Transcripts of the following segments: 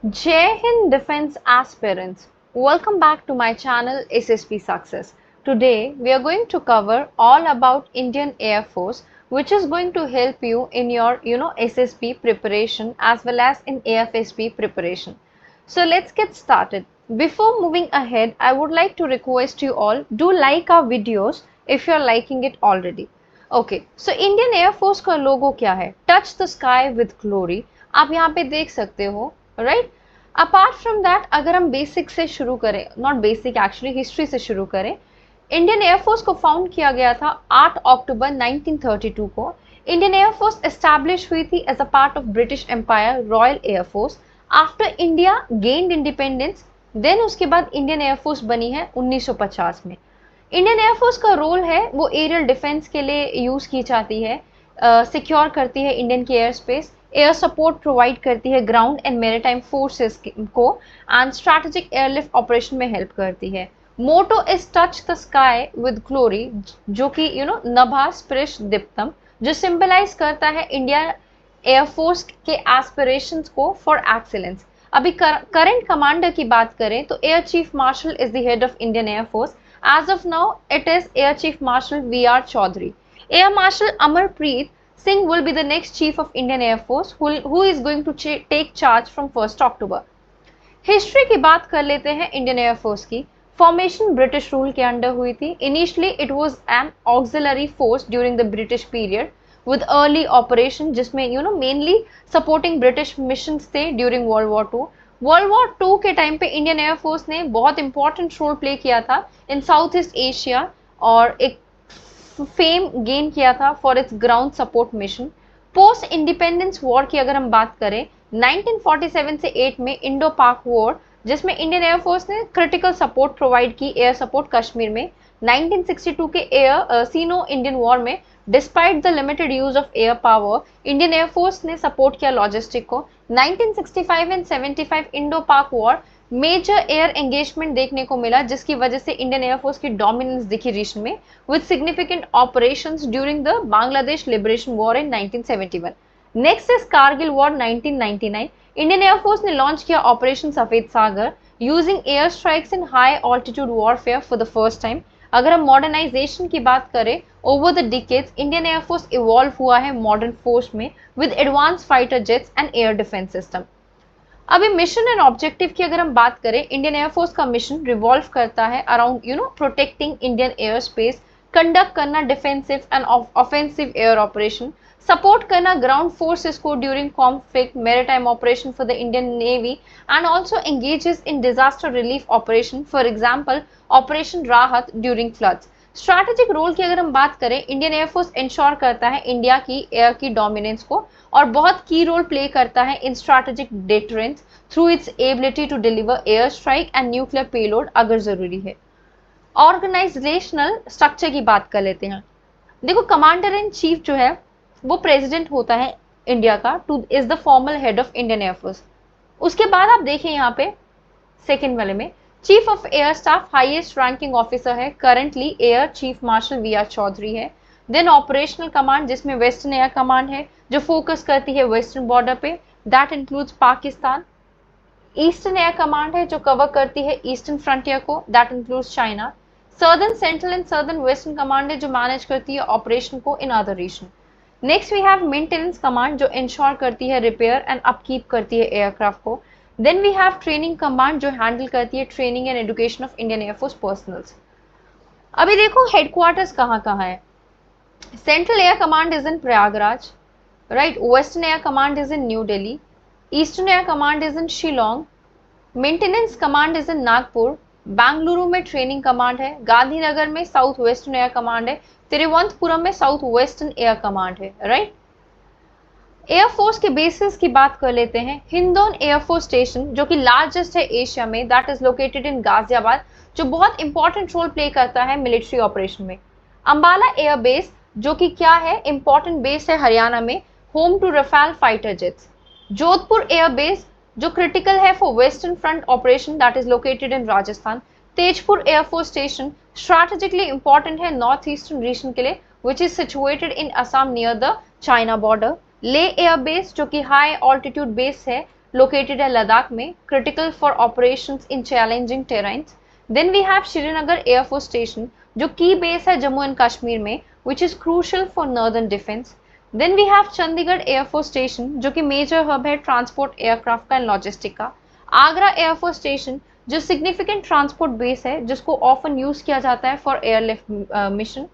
Jai Hind Defense Aspirants, welcome back to my channel SSP Success. Today we are going to cover all about Indian Air Force, which is going to help you in your SSP preparation as well as in AFSP preparation. So let's get started. Before moving ahead, I would like to request you all do like our videos if you are liking it already. Okay so Indian Air Force का लोगो क्या है? Touch the sky with glory, आप यहाँ पे देख सकते हो, right? Apart from that, अगर हम बेसिक से शुरू करें, नॉट बेसिक एक्चुअली, हिस्ट्री से शुरू करें, इंडियन एयरफोर्स को फाउंड किया गया था 8 अक्टूबर 1932 को. इंडियन एयरफोर्स एस्टैब्लिश हुई थी as a part of British empire royal air force after India gained independence. Then उसके बाद इंडियन एयरफोर्स बनी है 1950 में. इंडियन एयरफोर्स का रोल है वो एरियल डिफेंस के लिए यूज़ की जाती है, सिक्योर करती है इंडियन की air space, air support provide करती है ग्राउंड एंड मेरीटाइम फोर्सेस को, एंड स्ट्रैटेजिक एयरलिफ्ट ऑपरेशन में हेल्प करती है. Motto is touch the sky with glory, जो कि नभा स्पृश दीप्तम, जो सिंबलाइज करता है इंडिया एयरफोर्स के एस्पिरेशंस को फॉर एक्सीलेंस. अभी करंट कमांडर की बात करें तो air chief marshal is the head of Indian Air Force. As of now, it is Air Chief Marshal V.R. Chaudhary. Air Marshal Amarpreet Singh will be the next Chief of Indian Air Force, who is going to take charge from 1st October. History की बात कर लेते हैं Indian air force की. Formation British rule के under हुई थी. Initially it was an auxiliary force during the British period with early operation, जिसमें मेनली सपोर्टिंग ब्रिटिश मिशंस थे during world war two. World war two के टाइम पे Indian air force ने बहुत important role play किया था इन साउथ ईस्ट एशिया और एक फेम गेन किया था for its ground support mission. Post independence war की अगर हम बात करें, 1947 से 8 में इंडो पाक वॉर, जिसमें इंडियन एयरफोर्स ने क्रिटिकल सपोर्ट प्रोवाइड की एयर सपोर्ट कश्मीर में. 1962 के एयर सीनो इंडियन वॉर में despite the limited use of air power, Indian air force ने सपोर्ट किया लॉजिस्टिक को. 1965 एंड 75 इंडो पाक वॉर, मेजर एयर एंगेजमेंट देखने को मिला, जिसकी वजह से इंडियन एयरफोर्स की डोमिनेंस दिखी रीजन में with significant operations during the Bangladesh liberation war in 1971. Next is Kargil war 1999. Indian air force ने लॉन्च किया operation Safed Sagar using air strikes in high altitude warfare for the first time. अगर हम मॉडर्नाइजेशन की बात करें, over the decades Indian Air Force evolve हुआ है modern force में with advance fighter jets and air defence system. अभी मिशन एंड ऑब्जेक्टिव की अगर हम बात करें, इंडियन एयरफोर्स का मिशन रिवॉल्व करता है around protecting Indian air space, conduct करना defensive and offensive air operation, support करना ग्राउंड फोर्सेस को during conflict, maritime operation for the Indian navy, and also engages in disaster relief operation, for example operation राहत during floods. Strategic role की अगर हम बात करें, Indian air force ensure करता है इंडिया की एयर की डोमिनेंस को और बहुत की रोल प्ले करता है in strategic deterrence through its ability to deliver air strike and nuclear payload अगर जरूरी है. ऑर्गेनाइजेशनल स्ट्रक्चर की बात कर लेते हैं. देखो, कमांडर इन चीफ जो है वो प्रेसिडेंट होता है इंडिया का, two is the formal head of Indian Air Force. उसके बाद आप देखें यहाँ पे सेकेंड वाले में, chief of air staff highest ranking officer है currently air chief marshal V R. Chaudhari है. देन ऑपरेशनल कमांड, जिसमें वेस्टर्न एयर कमांड है जो फोकस करती है वेस्टर्न बॉर्डर पे, that includes Pakistan. Eastern air command है जो कवर करती है ईस्टर्न फ्रंटियर को, that includes China. Southern central and southern western command है जो मैनेज करती है ऑपरेशन को in other region. Next we have maintenance command जो इंश्योर करती है रिपेयर एंड अपकीप करती है एयरक्राफ्ट को. Then we have training command जो हैंडल करती है training and education of Indian air force personnels. अभी देखो हेडक्वार्टर्स कहाँ कहाँ है. Central air command is in Prayagraj, right. Western air command is in New Delhi. Eastern air command is in Shillong. Maintenance command is इन नागपुर. बेंगलुरु में training command है. गांधीनगर में साउथ वेस्टर्न एयर कमांड है. तिरुवनंतपुरम में साउथ वेस्टर्न एयर कमांड है, right. Air force के basis की बात कर लेते हैं. हिंदौन एयरफोर्स स्टेशन जो कि लार्जेस्ट है एशिया में, दैट इज लोकेटेड इन गाजियाबाद, जो बहुत इंपॉर्टेंट रोल प्ले करता है मिलिट्री ऑपरेशन में. अंबाला एयर बेस जो कि क्या है, इंपॉर्टेंट बेस है हरियाणा में, home to Rafale fighter jets. Jodhpur air base जो क्रिटिकल है for western front operation, that is located in Rajasthan. Tezpur air force station strategically important है नॉर्थ ईस्टर्न रीजन के लिए, which is situated in Assam near the China border. Leh air base जो कि high altitude base है located है लद्दाख में, critical for operations in challenging terrains. Then we have Srinagar Air Force Station जो की बेस है जम्मू एंड कश्मीर में, which is crucial for northern defense. Then we have Chandigarh Air Force Station जो कि मेजर हब है ट्रांसपोर्ट एयरक्राफ्ट का एंड लॉजिस्टिक का. Agra air force station जो सिग्निफिकेंट ट्रांसपोर्ट बेस है जिसको ऑफन यूज किया जाता है for airlift mission.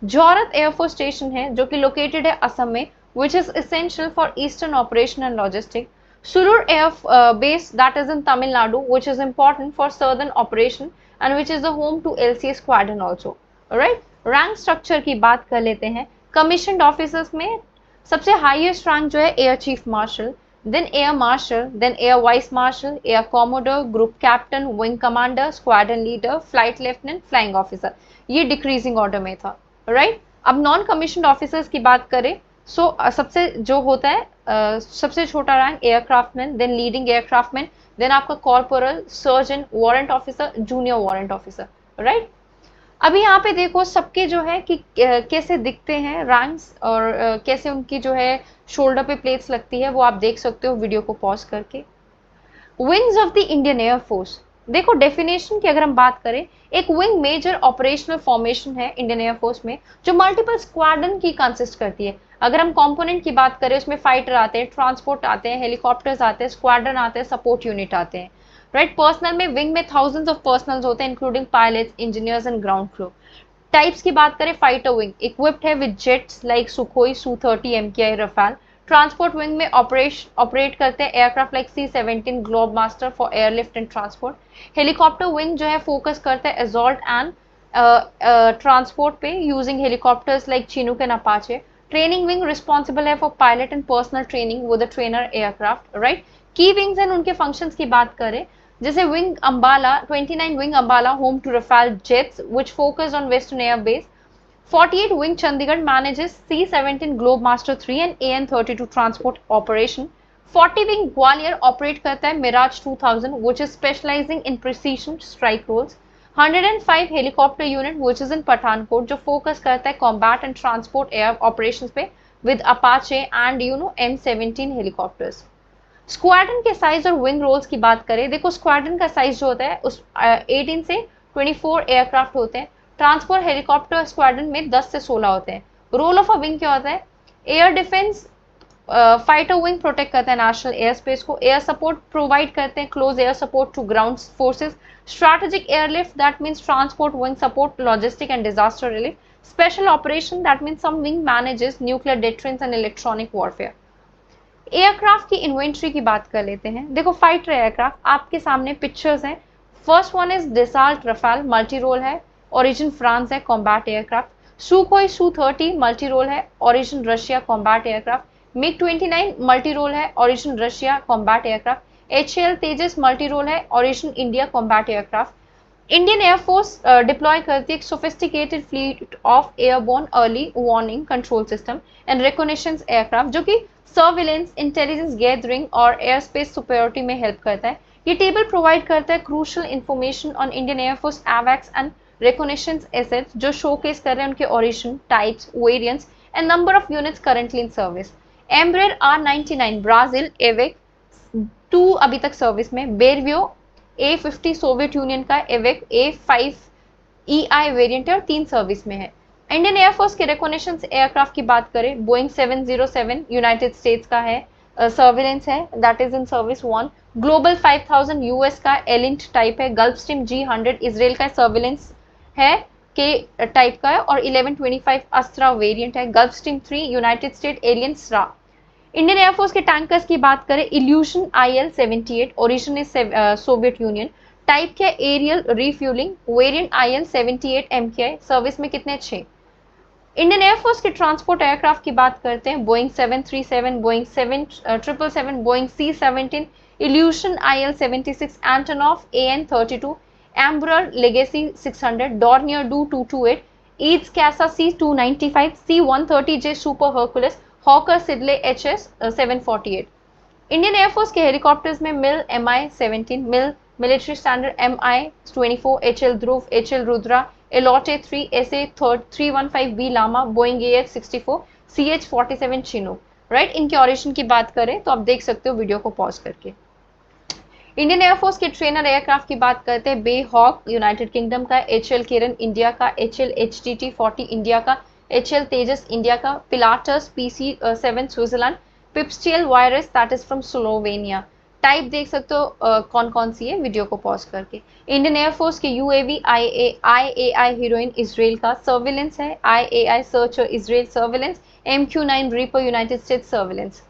Jorhat air force station है जो कि लोकेटेड है असम में, which is essential for eastern operation and logistics. Surur Air Base that is in Tamil Nadu, which is important for southern operation and which is the home to LCA squadron also. Alright, rank structure की बात कर लेते हैं. Commissioned officers में सबसे highest rank जो है Air Chief Marshal, then Air Marshal, then Air Vice Marshal, Air Commodore, Group Captain, Wing Commander, Squadron Leader, Flight Lieutenant, Flying Officer. ये decreasing order में था. Right? अब नॉन कमीशन ऑफिसर्स की बात करें, सबसे जो होता है सबसे छोटा रैंक एयरक्राफ्टमैन, देन लीडिंग एयरक्राफ्टमैन, देन आपका corporal, surgeon, warrant officer, junior warrant officer. Right, अभी यहाँ पे देखो सबके जो है कि कैसे दिखते हैं रैंक्स और कैसे उनकी जो है शोल्डर पे प्लेट्स लगती है, वो आप देख सकते हो वीडियो को पॉज करके. Wings of the Indian air force, देखो डेफिनेशन की अगर हम बात करें, एक विंग मेजर ऑपरेशनल फॉर्मेशन है इंडियन एयरफोर्स में जो मल्टीपल स्क्वाड्रन की कंसिस्ट करती है. अगर हम कंपोनेंट की बात करें उसमें फाइटर आते हैं, ट्रांसपोर्ट आते हैं, हेलीकॉप्टर्स आते हैं, स्क्वाड्रन आते हैं, सपोर्ट यूनिट आते हैं. राइट, पर्सनल में विंग में थाउजेंड्स ऑफ पर्सनल्स होते हैं including pilots, engineers and ground crew. Types की बात करें, फाइटर विंग इक्विप्ड है with jets like Sukhoi, Su-30, MKI, Rafale. Transport wing में ऑपरेट करते हैं aircraft like C-17 Globemaster for airlift and transport. Helicopter wing जो है फोकस करता है असॉल्ट एंड ट्रांसपोर्ट पे using helicopters like Chinook and Apache. Training wing responsible है for pilot and personal training with a trainer aircraft. Right, की wings and उनके functions की बात करें, जैसे wing Ambala, 29 wing Ambala home to Rafale jets which focus on western air base. 48 Wing Chandigarh manages C-17 Globemaster 3 and AN-32 transport operation. 40 Wing Gwalior operate करता है Mirage 2000 which is specializing in precision strike roles. 105 helicopter unit which is in Pathankot जो focus करता है combat and transport air operations पे with Apache and M17 helicopters. Squadron के size और wing roles की बात करें, देखो squadron का size जो होता है उस 18 से 24 aircraft होते हैं. ट्रांसपोर्ट हेलीकॉप्टर स्क्वाड्रन में 10 से 16 होते हैं. रोल ऑफ अ विंग क्या होता है? Air defence fighter wing protect करता है नेशनल एयर स्पेस को. एयर सपोर्ट प्रोवाइड करते हैं, close air support to ground forces. Strategic airlift that means transport wing support logistic and disaster relief. Special operation that means some wing manages nuclear deterrence and electronic warfare. Aircraft की inventory की बात कर लेते हैं. देखो fighter aircraft आपके सामने pictures हैं. First one is Dassault Rafale, multi role है, ओरिजिन फ्रांस है, combat aircraft. Sukhoi Su-30 multi role है, origin Russia, combat aircraft. MiG-29 multi role है, origin Russia, combat aircraft. HAL Tejas multi role है, origin India, combat aircraft. Indian Air Force deploy करती है एक sophisticated fleet of airborne early warning control system and recognition aircraft जो कि surveillance, intelligence gathering और air space superiority में help करता है. ये टेबल प्रोवाइड करता है crucial information on Indian Air Force एवैक्स एंड रिकॉग्निशंस एसेट्स जो शोकेस कर रहे हैं उनके origin, types, variants and number of units currently in service. Embraer R99 Brazil एवेक 2 अभी तक सर्विस में. बेरवियो A50 सोवियत यूनियन का, एवेक A5 EI वेरिएंट है और 3 सर्विस में है. इंडियन एयरफोर्स के रिकॉग्निशंस एयरक्राफ्ट की बात करें, बोइंग 707 यूनाइटेड स्टेट्स का है, सर्विलेंस है, that is in service 1. Global 5000 US का एलिंट टाइप है. गल्फस्ट्रीम G100 इसराइल का सर्विलेंस है के टाइप का है और 1125 अस्त्रा वेरिएंट है. गल्फस्ट्रीम 3 यूनाइटेड स्टेट एलियन स्रा. इंडियन एयरफोर्स के टैंकर्स की बात करें, Ilyushin IL-78 origin is Soviet Union, type क्या aerial refuelling, variant IL-78 MKI, service में कितने 6. इंडियन एयरफोर्स के ट्रांसपोर्ट एयरक्राफ्ट की बात करते हैं, Boeing 737, Boeing 777, Boeing C-17, Ilyushin IL-76, Antonov AN-32, Embraer Legacy 600, Dornier Do 228, EADS CASA C-295, C-130J super Hercules, Hawker Siddeley HS 748. Indian Air Force के helicopters में Mil Mi-17, Mil military standard Mi-24, HL Dhruv, HL Rudra, Alouette 3, SA-315B Lama, Boeing AH-64, CH-47 Chinook. Right, इनके ऑरिजिन की बात करें तो आप देख सकते हो वीडियो को पॉज करके. इंडियन एयरफोर्स के ट्रेनर एयरक्राफ्ट की बात करते हैं, बे हॉक यूनाइटेड किंगडम का, HL किरण इंडिया का, HL HTT 40 इंडिया का, HL तेजस इंडिया का, Pilatus PC-7 Switzerland, Pipistrel Virus that is from Slovenia. Type देख सकते हो कौन कौन सी है वीडियो को पॉज करके। इंडियन एयरफोर्स के UAV IAI हीरोइन इसराइल का, सर्विलेंस है IAI searcher Israel surveillance, MQ-9 reaper United states surveillance.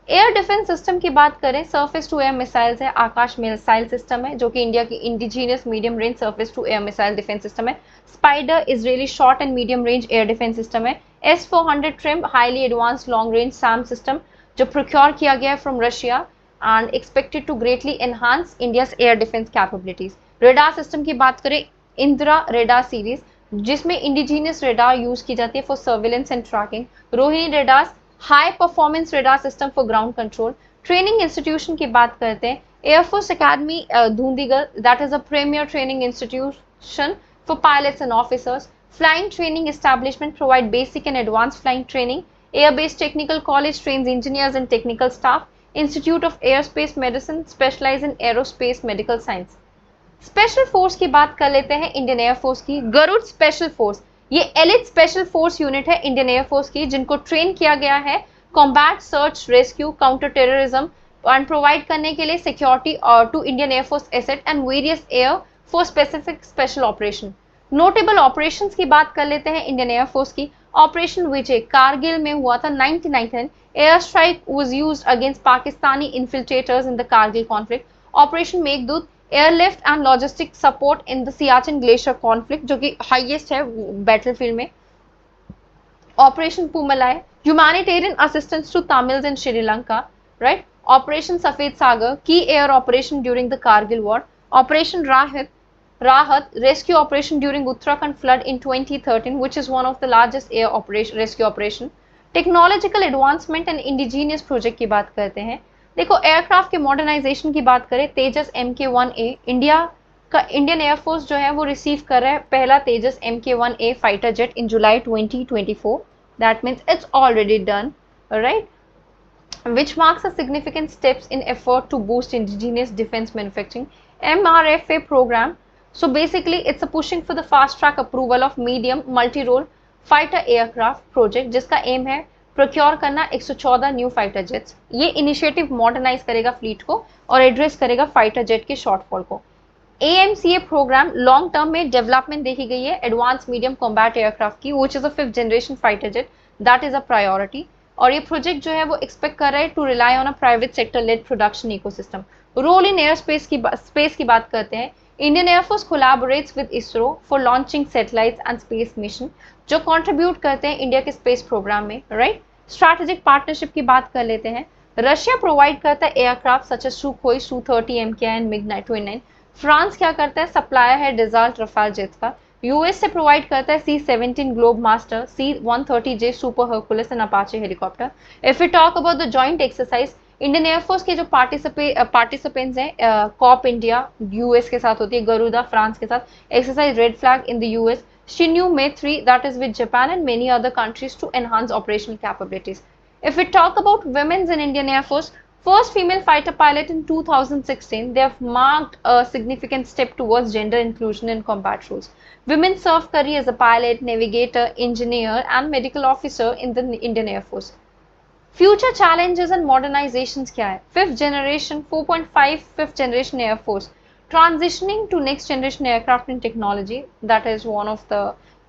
Air defence system की बात करें, सरफेस टू एयर मिसाइल्स है, आकाश मिसाइल सिस्टम है जो कि इंडिया की indigenous medium range surface to air missile defence system है। Spyder Israeli short and medium range air defence system है। S-400 Triumf highly advance long range SAM system जो procure किया गया है from Russia and expected to greatly enhance India's air defence capabilities. Radar system की बात करें, Indra radar series जिसमें indigenous radar use की जाती है for surveillance and tracking. Rohini radar high performance radar system for ground control. Training institution की बात करते हैं, Air Force Academy Dundigal that is a premier training institution for pilots and officers. Flying training establishment provide basic and advance flying training. Airbase technical college trains engineers and technical staff. Institute of airspace medicine specialize in aerospace medical science. Special force की बात कर लेते हैं Indian air force की, Garud special force. ये elite special force unit है Indian air force की जिनको ट्रेन किया गया है combat search rescue counter terrorism and provide करने के लिए security to Indian air force asset and various air force specific special operation. Notable operations की बात कर लेते हैं इंडियन एयरफोर्स की। ऑपरेशन विजय कारगिल में हुआ था 1999। Air strike was used against Pakistani infiltrators in the Kargil conflict. Operation Meghdoot airlift and logistic support in the Siachen glacier conflict जो कि हाईएस्ट है बैटलफील्ड में। Operation Poomalai humanitarian assistance to Tamils in Sri Lanka, right. Operation Safed Sagar की air operation during the Kargil war. Operation Rahat rescue operation during Uttarakhand flood in 2013 which is one of the largest air operation rescue operation। Technological advancement and indigenous project की बात करते हैं। देखो aircraft के modernisation की बात करें, तेजस MK-1A इंडियन एयरफोर्स जो है वो रिसीव कर रहा है पहला तेजस MK-1A fighter jet in July 2024। That means it's already done, right, which marks a significant steps in effort to boost indigenous defense manufacturing। MRFA program, so basically it's a pushing for the fast track approval of medium multi-role fighter aircraft project जिसका M है procure करना 114 new fighter jets. ये initiative modernise करेगा fleet को और address करेगा fighter jet के shortfall को। AMCA प्रोग्राम लॉन्ग टर्म में डेवलपमेंट देखी गई है एडवांस मीडियम कॉम्बैट एयरक्राफ्ट की, which is a 5th generation fighter jet that is a priority. और ये प्रोजेक्ट जो है वो एक्सपेक्ट कर रहा है to rely on a private sector led production ecosystem. Role in air space की बात करते हैं, Indian Air Force collaborates with ISRO for launching satellites and space mission जो कंट्रीब्यूट करते हैं इंडिया के स्पेस प्रोग्राम में, राइट। स्ट्रैटेजिक पार्टनरशिप की बात कर लेते हैं, रशिया प्रोवाइड करता है aircraft such as Sukhoi Su-30 MKI and MiG-29। France क्या करता है, सप्लायर है डिजाल्ट रफाल जेट का। यूएस से प्रोवाइड करता है C-17 globe master, C-130J super Hercules and Apache helicopter. If you talk about the joint exercise, Indian Air Force के जो पार्टिसिपेंट्स हैं कॉप इंडिया यूएस के साथ होती है, गरुदा फ्रांस के साथ, exercise red flag in the US, Shinyu May-3 that is with Japan and many other countries to enhance operational capabilities. If we talk about women's in Indian Air Force, first female fighter pilot in 2016, they have marked a significant step towards gender inclusion in combat roles. Women serve career as a pilot, navigator, engineer and medical officer in the Indian Air Force. Future challenges and modernizations क्या है, 5th generation 4.5 5th generation Air Force transitioning to next generation aircraft and technology, that is one of the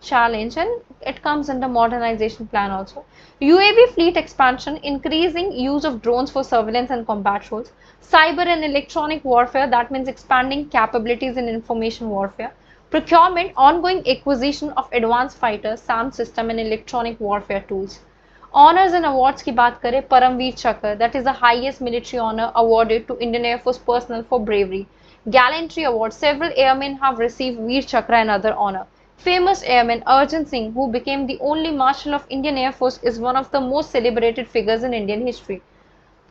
challenge and it comes under modernization plan also. UAV fleet expansion, increasing use of drones for surveillance and combat roles. Cyber and electronic warfare, that means expanding capabilities in information warfare. Procurement, ongoing acquisition of advanced fighters, SAM system and electronic warfare tools. Honors and awards की बात करें, परमवीर चक्र, that is the highest military honor awarded to Indian Air Force personnel for bravery. Gallantry Award, several airmen have received Veer Chakra and other honor. Famous airman Arjun Singh, who became the only Marshal of Indian Air Force, is one of the most celebrated figures in Indian history.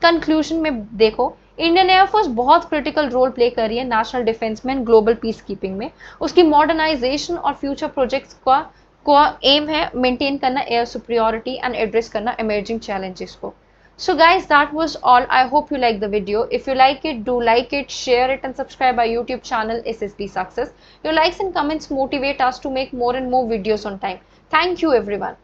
Conclusion में देखो, Indian air force बहुत critical role play कर रही है national defence में, global peace keeping में। उसकी modernisation और फ्यूचर प्रोजेक्ट्स का एम है मेंटेन करना एयर सुपीरियरिटी एंड एड्रेस करना इमर्जिंग चैलेंजेस को। So guys, that was all. I hope you like the video. If you like it, do like it, share it and subscribe our YouTube channel SSB Success. Your likes and comments motivate us to make more and more videos on time. Thank you everyone.